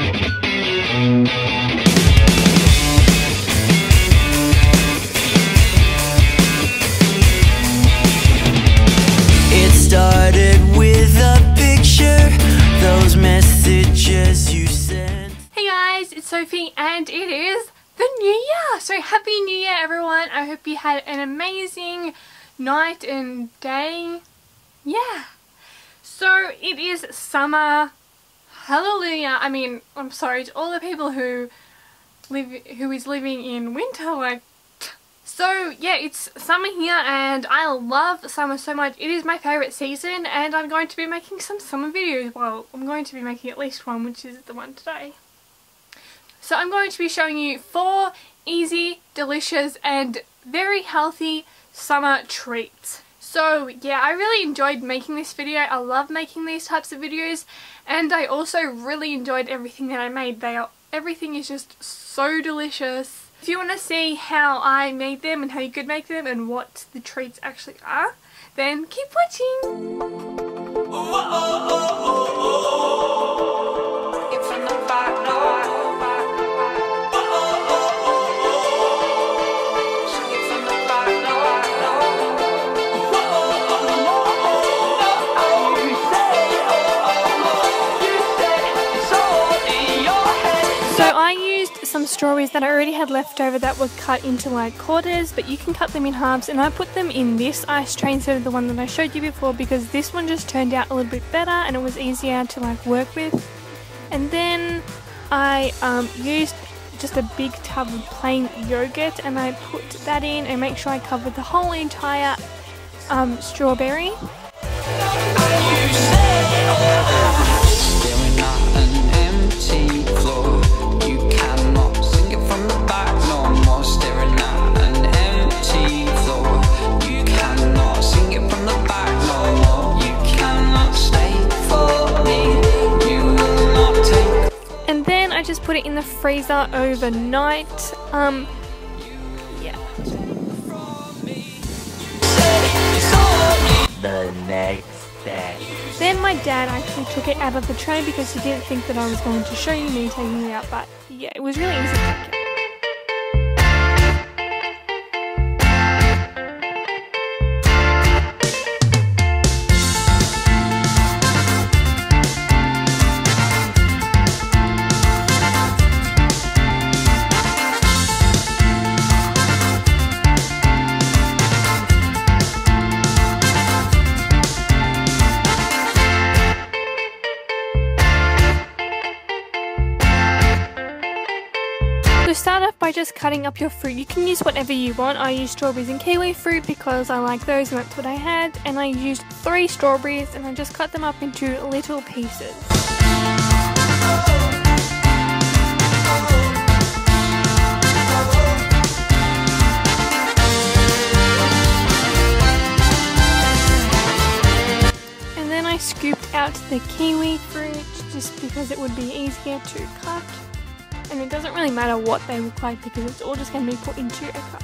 It started with a picture, those messages you sent. Hey guys, it's Sophie and it is the new year. So happy new year everyone. I hope you had an amazing night and day. Yeah. So it is summer. Hallelujah. I mean, I'm sorry to all the people who is living in winter, like. So yeah, it's summer here and I love summer so much. It is my favourite season and I'm going to be making some summer videos. Well, I'm going to be making at least one, which is the one today. So I'm going to be showing you 4 easy, delicious and very healthy summer treats. So yeah, I really enjoyed making this video. I love making these types of videos and I also really enjoyed everything that I made. Everything is just so delicious. If you want to see how I made them and how you could make them and what the treats actually are, then keep watching! Some strawberries that I already had left over that were cut into like quarters, but you can cut them in halves, and I put them in this ice tray instead of the one that I showed you before because this one just turned out a little bit better and it was easier to like work with. And then I used just a big tub of plain yogurt and I put that in and make sure I covered the whole entire strawberry. Put it in the freezer overnight. Yeah. The next day. Then my dad actually took it out of the tray because he didn't think that I was going to show you me taking it out, but yeah, it was really easy to take out. So start off by just cutting up your fruit. You can use whatever you want. I used strawberries and kiwi fruit because I like those and that's what I had. And I used 3 strawberries and I just cut them up into little pieces. And then I scooped out the kiwi fruit just because it would be easier to cut. And it doesn't really matter what they look like because it's all just going to be put into a cup.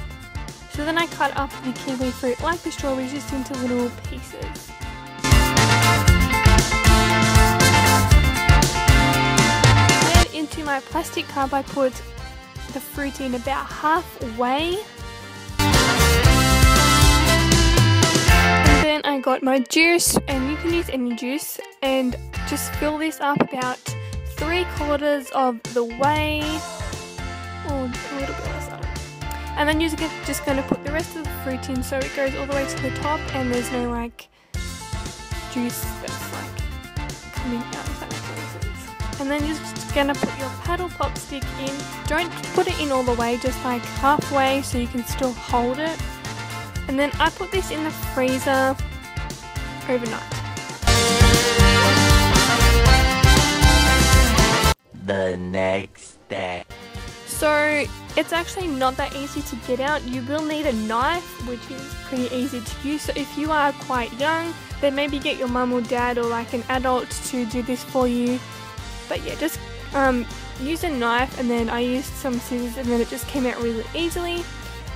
So then I cut up the kiwi fruit like the strawberries just into little pieces. Then into my plastic cup I put the fruit in about halfway. And then I got my juice, and you can use any juice, and just fill this up about 3/4 of the way, or a little bit less, I don't know. And then you're just going to put the rest of the fruit in so it goes all the way to the top and there's no like juice that's like coming out, if that makes any sense. And then you're just going to put your paddle pop stick in. Don't put it in all the way, just like halfway so you can still hold it. And then I put this in the freezer overnight. The next day. So it's actually not that easy to get out. You will need a knife, which is pretty easy to use. So if you are quite young, then maybe get your mum or dad or like an adult to do this for you. But yeah, just use a knife, and then I used some scissors and then it just came out really easily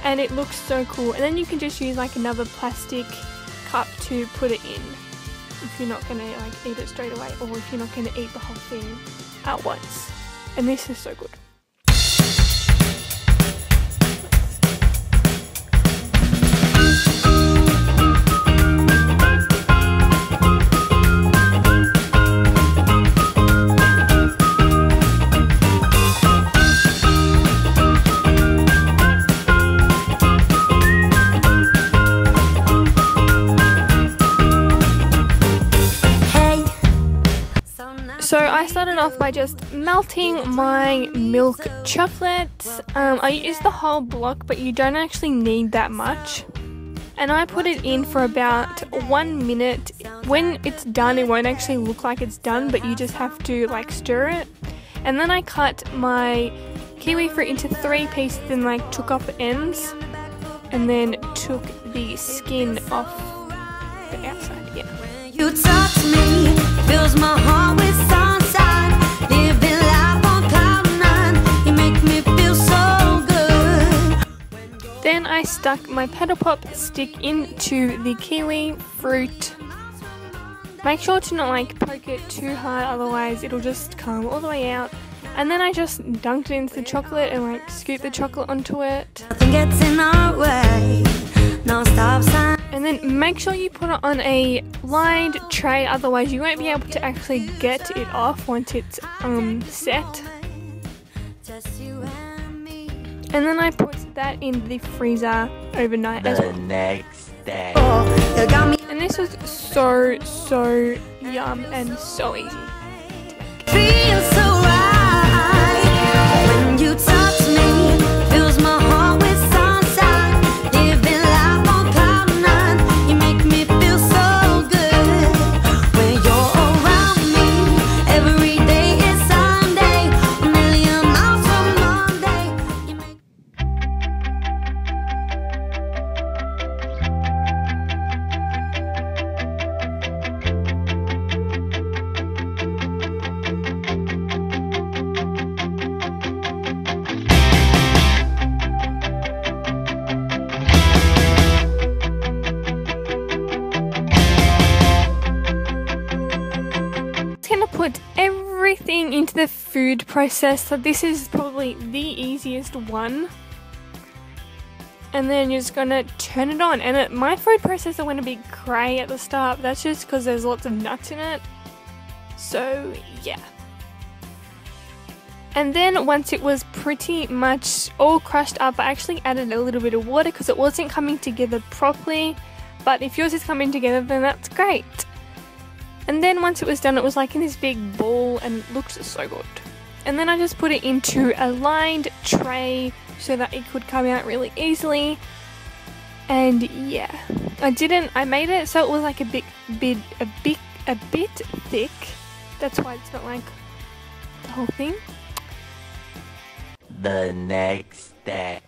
and it looks so cool. And then you can just use like another plastic cup to put it in if you're not going to like eat it straight away, or if you're not going to eat the whole thing at once. and this is so good. So I started off by just melting my milk chocolate. I used the whole block, but you don't actually need that much. And I put it in for about 1 minute. When it's done, it won't actually look like it's done, but you just have to like stir it. And then I cut my kiwi fruit into 3 pieces and like took off the ends, and then took the skin off the outside. Yeah. You touch me, fills my heart with sunshine, living life on cloud 9. You make me feel so good. Then I stuck my pedal pop stick into the kiwi fruit. Make sure to not like poke it too hard, otherwise it'll just come all the way out. And then I just dunked it into the chocolate and like scooped the chocolate onto it. Nothing gets in our way, no stop sign. And then make sure you put it on a lined tray, otherwise you won't be able to actually get it off once it's set. And then I put that in the freezer overnight as well. The next day. You got me And this was so yum and so easy. feel so right. When you touch me, fills my heart with sunshine, living life on cloud 9. You make me feel so good. When you're around me, every day is Sunday, a million miles from Monday. You make Put everything into the food processor. This is probably the easiest one. And then you're just gonna turn it on. And my food processor went a bit grey at the start, but that's just because there's lots of nuts in it. So yeah. And then once it was pretty much all crushed up, I actually added a little bit of water because it wasn't coming together properly. But if yours is coming together, then that's great. And then once it was done, it was like in this big ball and it looked so good. And then I just put it into a lined tray so that it could come out really easily. And yeah, I made it so it was like a bit thick. That's why it's not like the whole thing. The next day.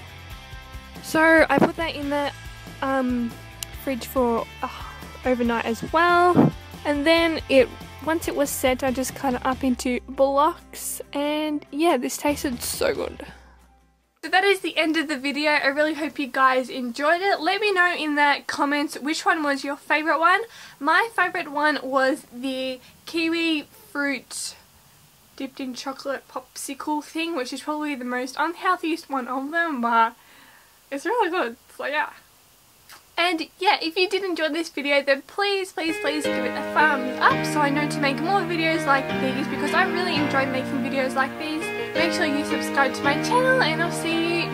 So I put that in the fridge for overnight as well. And then once it was set, I just cut it up into blocks, and yeah, this tasted so good. So that is the end of the video. I really hope you guys enjoyed it. Let me know in the comments which one was your favourite one. My favourite one was the kiwi fruit dipped in chocolate popsicle thing, which is probably the most unhealthiest one of them, but it's really good, so yeah. And yeah, if you did enjoy this video, then please give it a thumbs up so I know to make more videos like these, because I really enjoy making videos like these. Make sure you subscribe to my channel, and I'll see you